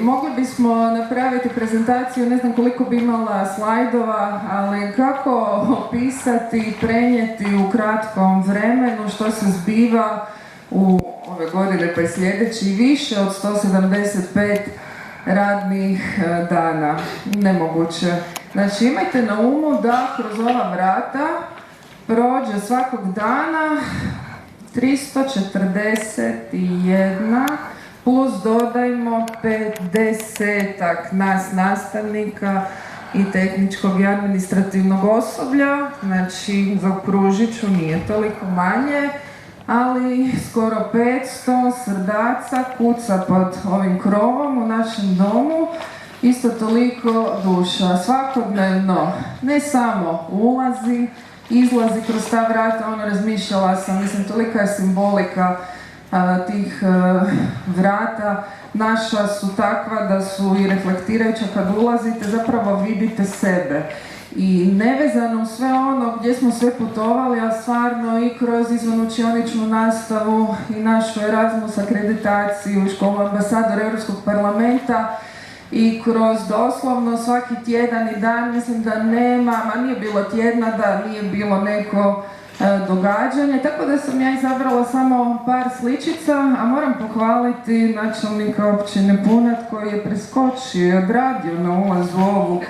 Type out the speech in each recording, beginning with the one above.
Mogli bismo napraviti prezentaciju, ne znam koliko bi imala slajdova, ali kako opisati i prenijeti u kratkom vremenu što se zbiva u ove godine pa i sljedeći više od 175 radnih dana. Nemoguće. Znači imajte na umu da kroz ova vrata prođe svakog dana 341 plus dodajmo 50-ak nas nastavnika i tehničkog i administrativnog osoblja, znači zaokružit ću, nije toliko manje, ali skoro 500 srdaca kuca pod ovim krovom u našem domu, isto toliko duša. Svakodnevno ne samo ulazi, izlazi kroz ta vrata, razmišljala sam, mislim, tolika je simbolika tih vrata naša su takva da su i reflektirajuća. Kad ulazite zapravo vidite sebe i nevezano sve ono gdje smo sve putovali, a stvarno i kroz izvanučioničnu nastavu i našu Erasmus akreditaciju, školu ambasadora Europskog parlamenta i kroz doslovno svaki tjedan i dan, mislim da nema, nije bilo tjedna da nije bilo neko događanje, tako da sam ja izabrala samo par sličica, a moram pohvaliti načelnika općine Punat koji je preskočio i odradio na ulazu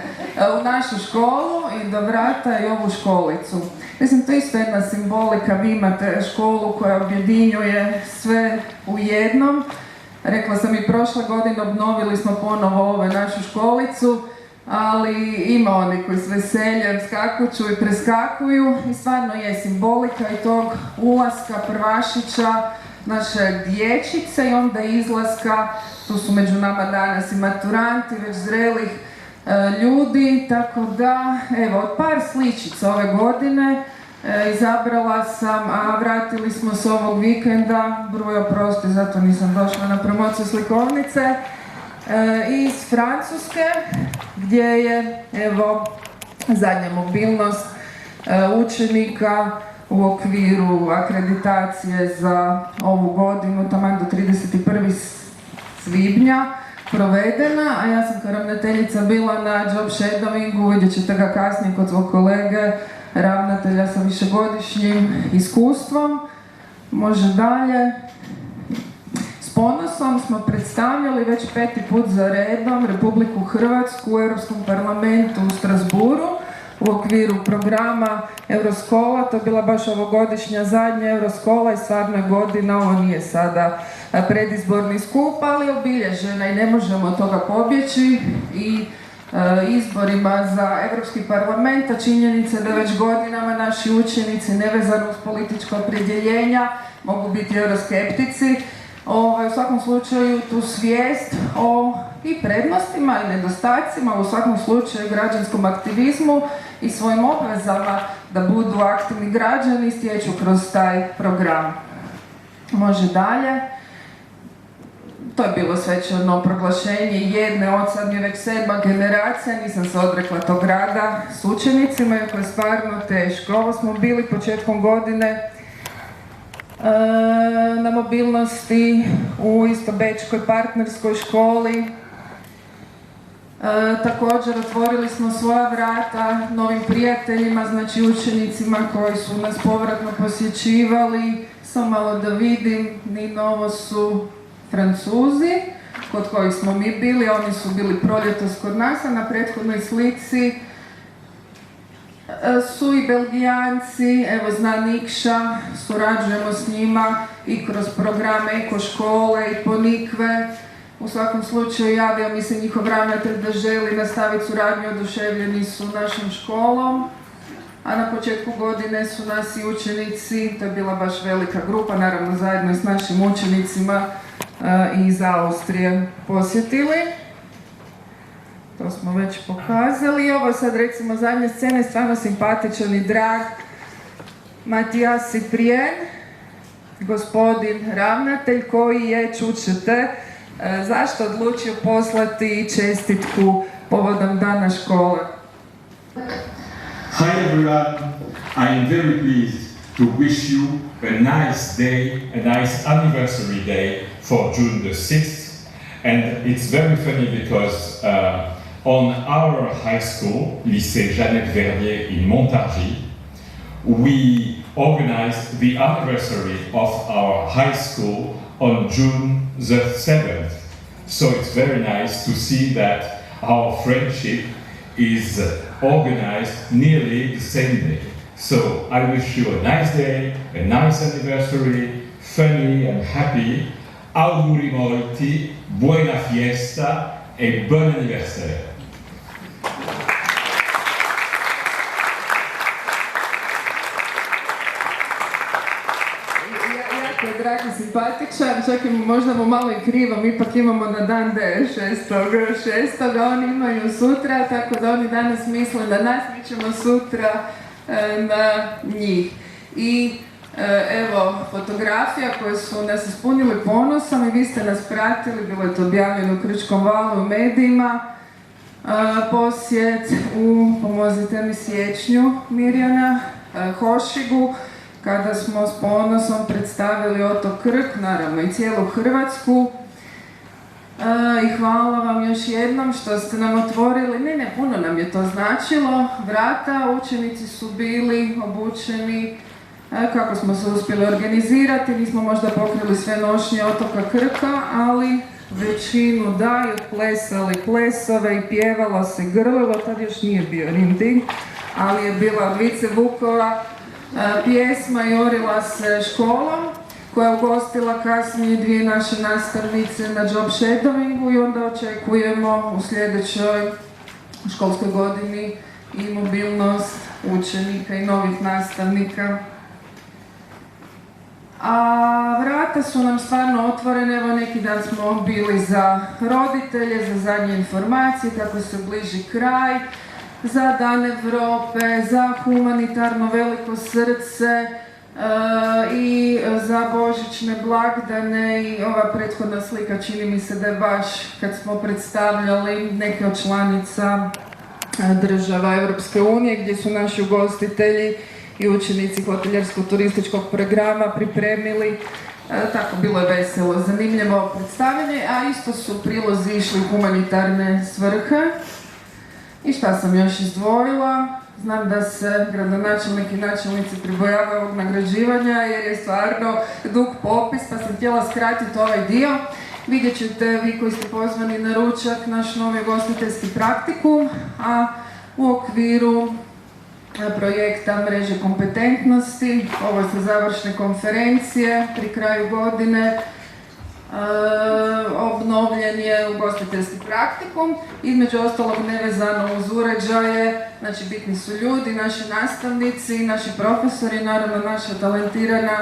u našu školu i do vrata i ovu školicu. Mislim, to je isto jedna simbolika, vi imate školu koja objedinjuje sve u jednom. Rekla sam i prošle godine obnovili smo ponovo našu školicu, ali ima oni koji s veseljem skakuću i preskakuju i stvarno je simbolika i tog ulaska prvašića naše dječice i onda izlaska, tu su među nama danas i maturanti, već zrelih ljudi, tako da, evo, od par sličica ove godine izabrala sam, a vratili smo se ovog vikenda, broj oprosti, zato nisam došla na promociju slikovnice, iz Francuske, gdje je, evo, zadnja mobilnost učenika u okviru akreditacije za ovu godinu, taman do 31. svibnja, provedena, a ja sam kao ravnateljica bila na job shadowingu, vidjet ćete ga kasnije kod svog kolege, ravnatelja sa višegodišnjim iskustvom. Može dalje. S ponosom smo predstavljali već 5. put za redom Republiku Hrvatsku u Europskom parlamentu u Strasbourgu u okviru programa Euroskola. To je bila baš ovogodišnja zadnja Euroskola i stvarno je godina, ovo nije sada predizborni skup, ali obilježena i ne možemo od toga pobjeći i izborima za Europski parlament, a činjenica da već godinama naši učenici, nevezano uz politička opredjeljenja, mogu biti euroskeptici. U svakom slučaju tu svijest o i prednostima i nedostacima, u svakom slučaju građanskom aktivizmu i svojim obvezama da budu aktivni građani stječu kroz taj program. Može dalje. To je bilo svečano proglašenje jedne od, sad mi je već 7. generacija, nisam se odrekla tog rada s učenicima, iako je stvarno teško. Ovo smo bili početkom godine na mobilnosti u Istobečkoj partnerskoj školi. Također otvorili smo svoja vrata novim prijateljima, znači učenicima koji su nas povratno posjećivali. Samo malo da vidim, ovo su Francuzi, kod kojih smo mi bili, oni su bili proljetos kod nas, a na prethodnoj slici su i Belgijanci, evo zna Nikša, surađujemo s njima i kroz programe Eko škole i Ponikve. U svakom slučaju javio mi se njihov ravnatelj da želi nastaviti suradnju, oduševljeni su našom školom. A na početku godine su nas i učenici, to je bila baš velika grupa, naravno zajedno s našim učenicima iz Austrije posjetili. To smo već pokazali. Ovo sad recimo zadnje scene, stvarno simpatičan i drag Matijas Cyprien, gospodin ravnatelj koji je, čućete, zašto odlučio poslati čestitku povodom dana škole. Hi everyone, I am very pleased to wish you a nice day, a nice anniversary day for June the 6th. And it's very funny because on our high school, Lycée Jeannette Verdier in Montargis, we organized the anniversary of our high school on June the 7th. So it's very nice to see that our friendship is organized nearly the same day. So I wish you a nice day, a nice anniversary, funny and happy. Auguri molti, buona fiesta e buon anniversaire. Jako je dragi, simpatičan, čak i možda mu malo i krivo, mi ipak imamo na dan D 6.6. Oni imaju sutra, tako da oni danas misle na nas, mi ćemo sutra na njih. I evo, fotografija koje su nas ispunili ponosom i vi ste nas pratili, bilo je to objavljeno u Krčkom valu u medijima. Posjet u, pomozite mi, siječnju Mirjana, Hošigu, kada smo s ponosom predstavili otok Krk, naravno i cijelu Hrvatsku. I hvala vam još jednom što ste nam otvorili, puno nam je to značilo, vrata, učenici su bili obučeni, kako smo se uspjeli organizirati, nismo možda pokrili sve nošnje otoka Krka, ali većinu da, i plesali plesove i pjevalo se grlilo, tad još nije bio rindig, ali je bila od Vice Vukova pjesma i orila se školom, koja je ugostila kasnije dvije naše nastavnice na job shadowingu i onda očekujemo u sljedećoj školskoj godini i mobilnost učenika i novih nastavnika. A vrata su nam stvarno otvorene, evo neki dan smo bili za roditelje, za zadnje informacije, kako se bliži kraj, za Dan Europe, za humanitarno veliko srce i za božićne blagdane i ova prethodna slika čini mi se da je baš kad smo predstavljali neke od članica država Europske unije gdje su naši ugostitelji i učenici hotelijersko-turističkog programa pripremili. Tako bilo je veselo, zanimljivo predstavljanje, a isto su prilozi išli u humanitarne svrhe. I šta sam još izdvojila? Znam da se gradonačelnik i načelnici pribojavaju ovog nagrađivanja jer je stvarno dug popis, pa sam htjela skratiti ovaj dio. Vidjet ćete vi koji ste pozvani na ručak naš novi ugostiteljski praktikum, a u okviru projekta Mreže kompetentnosti, ovo su završne konferencije pri kraju godine, obnovljen je ugostiteljski praktikum, između ostalog nevezano uz uređaje, znači bitni su ljudi, naši nastavnici, naši profesori, naravno naša talentirana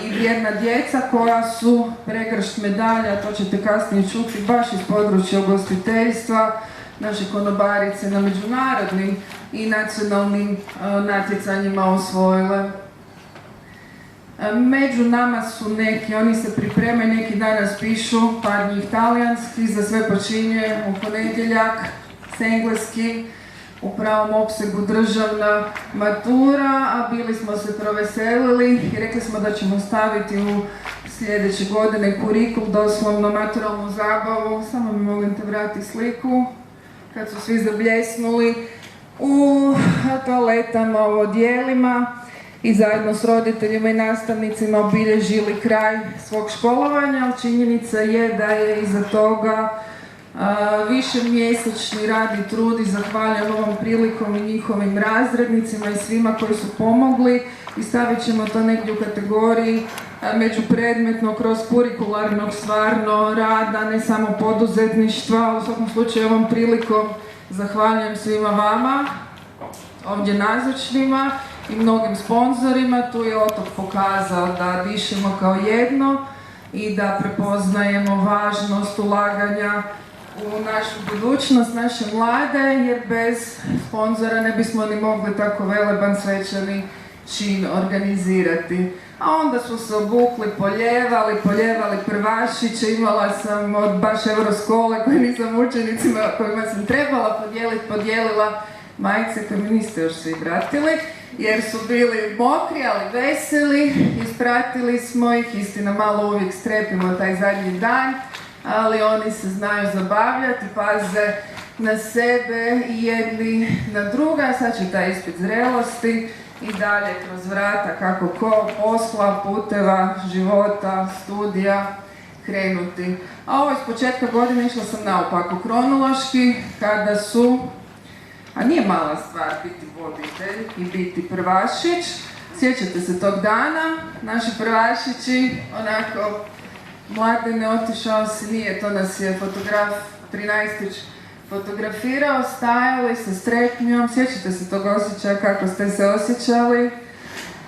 i vrijedna djeca koja su pregršt medalja, to ćete kasnije čuti, baš iz područja ugostiteljstva, naše konobarice na međunarodnim i nacionalnim natjecanjima osvojile. Među nama su neki, oni se pripremaju, neki danas pišu, par njih talijanski, za sve počinje u ponedjeljak, s engleski, u pravom opsegu državna matura, a bili smo se proveselili i rekli smo da ćemo staviti u sljedeće godine kurikul, doslovno maturalnu zabavu, samo mi molim te vratiti sliku, kad su svi zabljesnuli u toaletama, u odjelima i zajedno s roditeljima i nastavnicima obilježili kraj svog školovanja, ali činjenica je da je iza toga višemjesečni rad i trud i zahvaljujem ovom prilikom i njihovim razrednicima i svima koji su pomogli i stavit ćemo to negdje u kategoriji međupredmetno kroz kurikularnog stvarno rada, ne samo poduzetništva. U svakom slučaju ovom prilikom zahvaljujem svima vama, ovdje nazočnima i mnogim sponzorima. Tu je otok pokazao da dišemo kao jedno i da prepoznajemo važnost ulaganja u našu budućnost, naše mlade, jer bez sponzora ne bismo ni mogli tako veleban svečani čin organizirati. A onda su se obukli, poljevali prvašiće, imala sam od baš Euroskole koje nisam učenicima kojima sam trebala podijelila majice koje mi niste još svi vratili, jer su bili mokri, ali veseli, ispratili smo ih, istina malo uvijek strepimo taj zadnji dan, ali oni se znaju zabavljati, paze na sebe i jedni na druga. Sad će taj ispit zrelosti i dalje kroz vrata kako ko, posla, puteva, života, studija krenuti. A ovo iz početka godine išla sam naopako kronološki, kada su, a nije mala stvar biti voditelj i biti prvašić. Sjećate se tog dana, naši prvašići, onako, Mladen je otišao si, nije, to nas je fotograf 13. fotografirao, stajali sa strepnjom. Sjećate se tog osjećaja, kako ste se osjećali?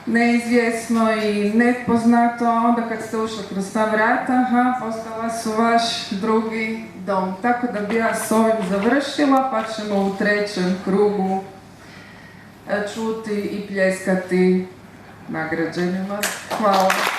Neizvjesno i nepoznato, a onda kad ste ušli kroz ta vrata, postala su vaš drugi dom. Tako da bi ja s ovim završila, pa ćemo u trećem krugu čuti i pljeskati nagrađenima. Hvala.